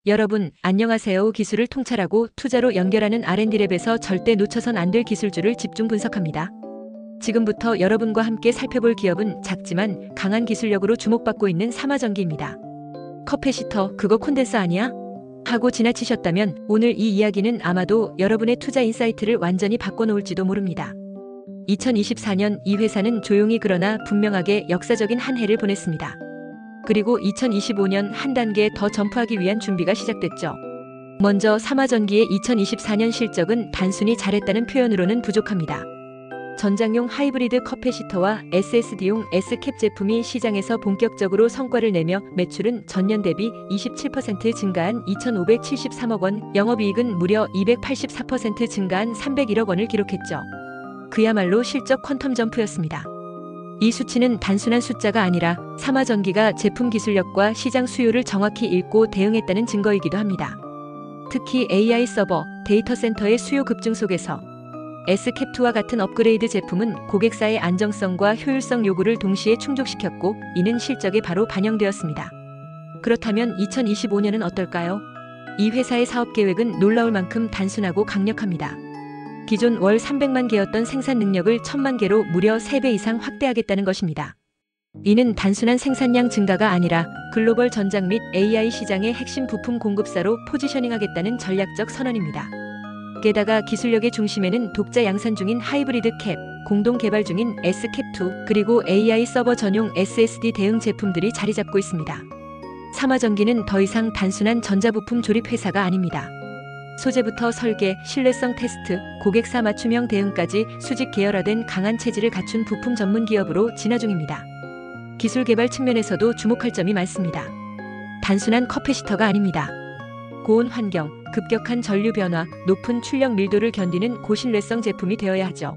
여러분, 안녕하세요. 기술을 통찰하고 투자로 연결하는 R&D랩에서 절대 놓쳐선 안 될 기술주를 집중 분석합니다. 지금부터 여러분과 함께 살펴볼 기업은 작지만 강한 기술력으로 주목받고 있는 삼화전기입니다. 커패시터, 그거 콘덴서 아니야? 하고 지나치셨다면 오늘 이 이야기는 아마도 여러분의 투자 인사이트를 완전히 바꿔놓을지도 모릅니다. 2024년 이 회사는 조용히 그러나 분명하게 역사적인 한 해를 보냈습니다. 그리고 2025년 한 단계 더 점프하기 위한 준비가 시작됐죠. 먼저 삼화전기의 2024년 실적은 단순히 잘했다는 표현으로는 부족합니다. 전장용 하이브리드 커패시터와 SSD용 S캡 제품이 시장에서 본격적으로 성과를 내며 매출은 전년 대비 27% 증가한 2,573억 원, 영업이익은 무려 284% 증가한 301억 원을 기록했죠. 그야말로 실적 퀀텀 점프였습니다. 이 수치는 단순한 숫자가 아니라 삼화전기가 제품 기술력과 시장 수요를 정확히 읽고 대응했다는 증거이기도 합니다. 특히 AI 서버, 데이터 센터의 수요 급증 속에서 S캡2와 같은 업그레이드 제품은 고객사의 안정성과 효율성 요구를 동시에 충족시켰고 이는 실적에 바로 반영되었습니다. 그렇다면 2025년은 어떨까요? 이 회사의 사업 계획은 놀라울 만큼 단순하고 강력합니다. 기존 월 300만 개였던 생산 능력을 1000만 개로 무려 3배 이상 확대하겠다는 것입니다. 이는 단순한 생산량 증가가 아니라 글로벌 전장 및 AI 시장의 핵심 부품 공급사로 포지셔닝하겠다는 전략적 선언입니다. 게다가 기술력의 중심에는 독자 양산 중인 하이브리드 캡, 공동 개발 중인 S캡2, 그리고 AI 서버 전용 SSD 대응 제품들이 자리 잡고 있습니다. 삼화전기는 더 이상 단순한 전자부품 조립 회사가 아닙니다. 소재부터 설계, 신뢰성 테스트, 고객사 맞춤형 대응까지 수직 계열화된 강한 체질을 갖춘 부품 전문 기업으로 진화 중입니다. 기술 개발 측면에서도 주목할 점이 많습니다. 단순한 커패시터가 아닙니다. 고온 환경, 급격한 전류 변화, 높은 출력 밀도를 견디는 고신뢰성 제품이 되어야 하죠.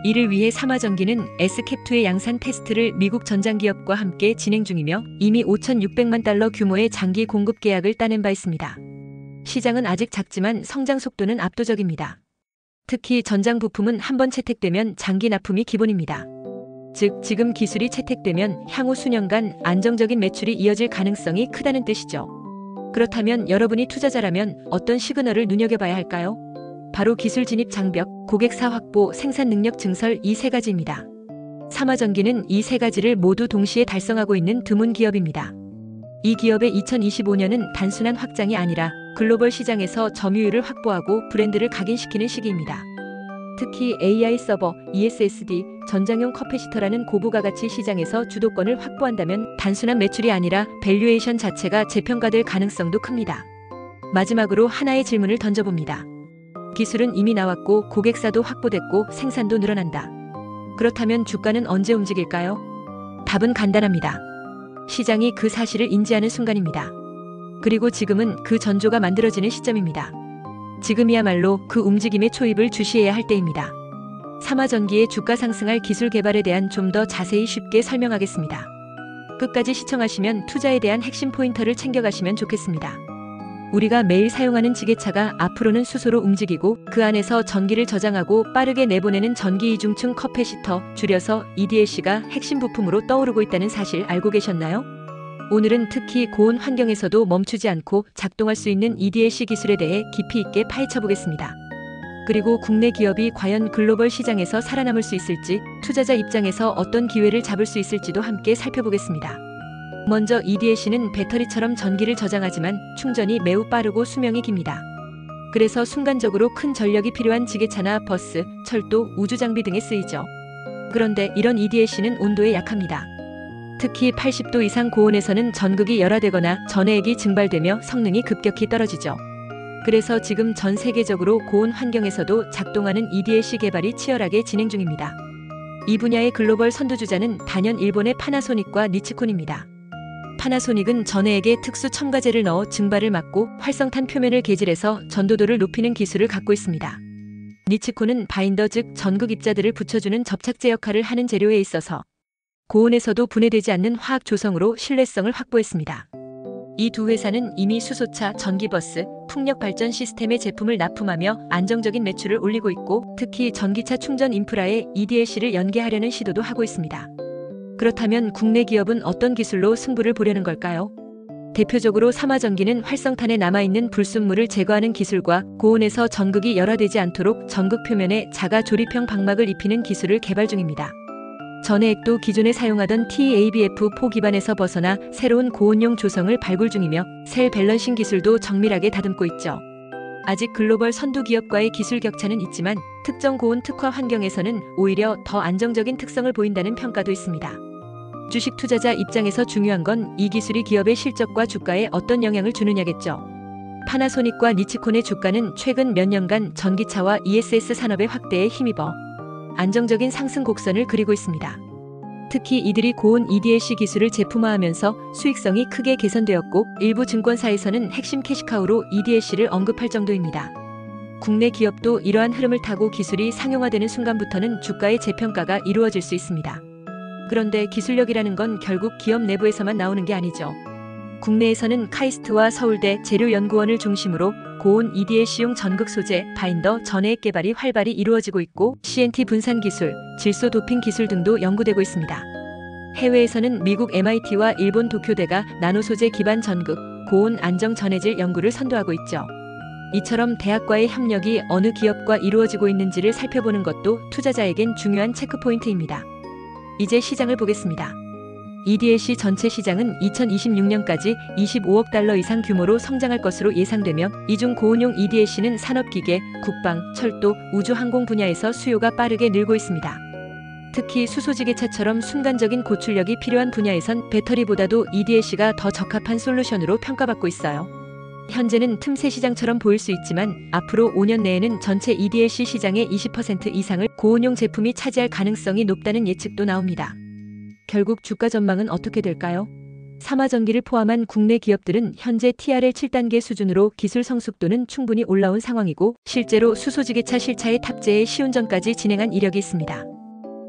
이를 위해 삼화전기는 S캡2의 양산 테스트를 미국 전장기업과 함께 진행 중이며 이미 5,600만 달러 규모의 장기 공급 계약을 따낸 바 있습니다. 시장은 아직 작지만 성장 속도는 압도적입니다. 특히 전장 부품은 한번 채택되면 장기 납품이 기본입니다. 즉, 지금 기술이 채택되면 향후 수년간 안정적인 매출이 이어질 가능성이 크다는 뜻이죠. 그렇다면 여러분이 투자자라면 어떤 시그널을 눈여겨봐야 할까요? 바로 기술 진입 장벽, 고객사 확보, 생산 능력 증설 이 세 가지입니다. 삼화전기는 이 세 가지를 모두 동시에 달성하고 있는 드문 기업입니다. 이 기업의 2025년은 단순한 확장이 아니라 글로벌 시장에서 점유율을 확보하고 브랜드를 각인시키는 시기입니다. 특히 AI 서버, ESSD, 전장용 커패시터라는 고부가 가치 시장에서 주도권을 확보한다면 단순한 매출이 아니라 밸류에이션 자체가 재평가될 가능성도 큽니다. 마지막으로 하나의 질문을 던져봅니다. 기술은 이미 나왔고 고객사도 확보됐고 생산도 늘어난다. 그렇다면 주가는 언제 움직일까요? 답은 간단합니다. 시장이 그 사실을 인지하는 순간입니다. 그리고 지금은 그 전조가 만들어지는 시점입니다. 지금이야말로 그 움직임의 초입을 주시해야 할 때입니다. 삼화전기의 주가 상승할 기술 개발에 대한 좀 더 자세히 쉽게 설명하겠습니다. 끝까지 시청하시면 투자에 대한 핵심 포인터를 챙겨가시면 좋겠습니다. 우리가 매일 사용하는 지게차가 앞으로는 수소로 움직이고 그 안에서 전기를 저장하고 빠르게 내보내는 전기 이중층 커패시터, 줄여서 EDLC가 핵심 부품으로 떠오르고 있다는 사실 알고 계셨나요? 오늘은 특히 고온 환경에서도 멈추지 않고 작동할 수 있는 EDLC 기술에 대해 깊이 있게 파헤쳐 보겠습니다. 그리고 국내 기업이 과연 글로벌 시장에서 살아남을 수 있을지, 투자자 입장에서 어떤 기회를 잡을 수 있을지도 함께 살펴보겠습니다. 먼저 EDLC는 배터리처럼 전기를 저장하지만 충전이 매우 빠르고 수명이 깁니다. 그래서 순간적으로 큰 전력이 필요한 지게차나 버스, 철도, 우주 장비 등에 쓰이죠. 그런데 이런 EDLC는 온도에 약합니다. 특히 80도 이상 고온에서는 전극이 열화되거나 전해액이 증발되며 성능이 급격히 떨어지죠. 그래서 지금 전 세계적으로 고온 환경에서도 작동하는 EDLC 개발이 치열하게 진행 중입니다. 이 분야의 글로벌 선두주자는 단연 일본의 파나소닉과 니치콘입니다. 파나소닉은 전해액에 특수 첨가제를 넣어 증발을 막고 활성탄 표면을 개질해서 전도도를 높이는 기술을 갖고 있습니다. 니치콘은 바인더 즉 전극 입자들을 붙여주는 접착제 역할을 하는 재료에 있어서 고온에서도 분해되지 않는 화학 조성으로 신뢰성을 확보했습니다. 이 두 회사는 이미 수소차, 전기버스, 풍력 발전 시스템의 제품을 납품하며 안정적인 매출을 올리고 있고 특히 전기차 충전 인프라에 EDLC를 연계하려는 시도도 하고 있습니다. 그렇다면 국내 기업은 어떤 기술로 승부를 보려는 걸까요? 대표적으로 삼화전기는 활성탄에 남아있는 불순물을 제거하는 기술과 고온에서 전극이 열화되지 않도록 전극 표면에 자가 조립형 방막을 입히는 기술을 개발 중입니다. 전해액도 기존에 사용하던 TABF4 기반에서 벗어나 새로운 고온용 조성을 발굴 중이며 셀 밸런싱 기술도 정밀하게 다듬고 있죠. 아직 글로벌 선두 기업과의 기술 격차는 있지만 특정 고온 특화 환경에서는 오히려 더 안정적인 특성을 보인다는 평가도 있습니다. 주식 투자자 입장에서 중요한 건 이 기술이 기업의 실적과 주가에 어떤 영향을 주느냐겠죠. 파나소닉과 니치콘의 주가는 최근 몇 년간 전기차와 ESS 산업의 확대에 힘입어 안정적인 상승 곡선을 그리고 있습니다. 특히 이들이 고온 EDLC 기술을 제품화하면서 수익성이 크게 개선되었고 일부 증권사에서는 핵심 캐시카우로 EDLC를 언급할 정도입니다. 국내 기업도 이러한 흐름을 타고 기술이 상용화되는 순간부터는 주가의 재평가가 이루어질 수 있습니다. 그런데 기술력이라는 건 결국 기업 내부에서만 나오는 게 아니죠. 국내에서는 카이스트와 서울대 재료연구원을 중심으로 고온 EDLC용 전극 소재, 바인더, 전해액 개발이 활발히 이루어지고 있고 CNT 분산 기술, 질소 도핑 기술 등도 연구되고 있습니다. 해외에서는 미국 MIT와 일본 도쿄대가 나노 소재 기반 전극, 고온 안정 전해질 연구를 선도하고 있죠. 이처럼 대학과의 협력이 어느 기업과 이루어지고 있는지를 살펴보는 것도 투자자에겐 중요한 체크포인트입니다. 이제 시장을 보겠습니다. EDLC 전체 시장은 2026년까지 25억 달러 이상 규모로 성장할 것으로 예상되며 이중 고온용 EDLC는 산업기계, 국방, 철도, 우주항공 분야에서 수요가 빠르게 늘고 있습니다. 특히 수소지게차처럼 순간적인 고출력이 필요한 분야에선 배터리보다도 EDLC가 더 적합한 솔루션으로 평가받고 있어요. 현재는 틈새 시장처럼 보일 수 있지만 앞으로 5년 내에는 전체 EDLC 시장의 20% 이상을 고온용 제품이 차지할 가능성이 높다는 예측도 나옵니다. 결국 주가 전망은 어떻게 될까요? 삼화전기를 포함한 국내 기업들은 현재 TRL 7단계 수준으로 기술 성숙도는 충분히 올라온 상황이고 실제로 수소지게차 실차의 탑재에 시운전까지 진행한 이력이 있습니다.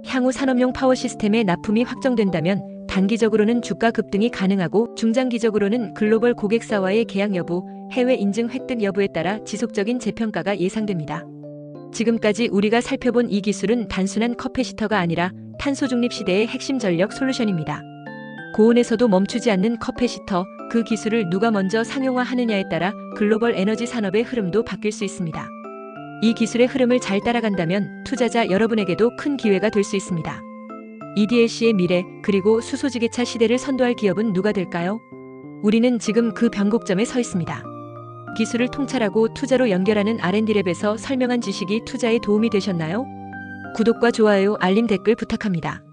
향후 산업용 파워 시스템의 납품이 확정된다면 단기적으로는 주가 급등이 가능하고 중장기적으로는 글로벌 고객사와의 계약 여부, 해외 인증 획득 여부에 따라 지속적인 재평가가 예상됩니다. 지금까지 우리가 살펴본 이 기술은 단순한 컵해시터가 아니라 탄소 중립 시대의 핵심 전력 솔루션입니다. 고온에서도 멈추지 않는 컵해시터, 그 기술을 누가 먼저 상용화하느냐에 따라 글로벌 에너지 산업의 흐름도 바뀔 수 있습니다. 이 기술의 흐름을 잘 따라간다면 투자자 여러분에게도 큰 기회가 될 수 있습니다. EDLC의 미래, 그리고 수소지게차 시대를 선도할 기업은 누가 될까요? 우리는 지금 그 변곡점에 서 있습니다. 기술을 통찰하고 투자로 연결하는 R&D랩에서 설명한 지식이 투자에 도움이 되셨나요? 구독과 좋아요, 알림, 댓글 부탁합니다.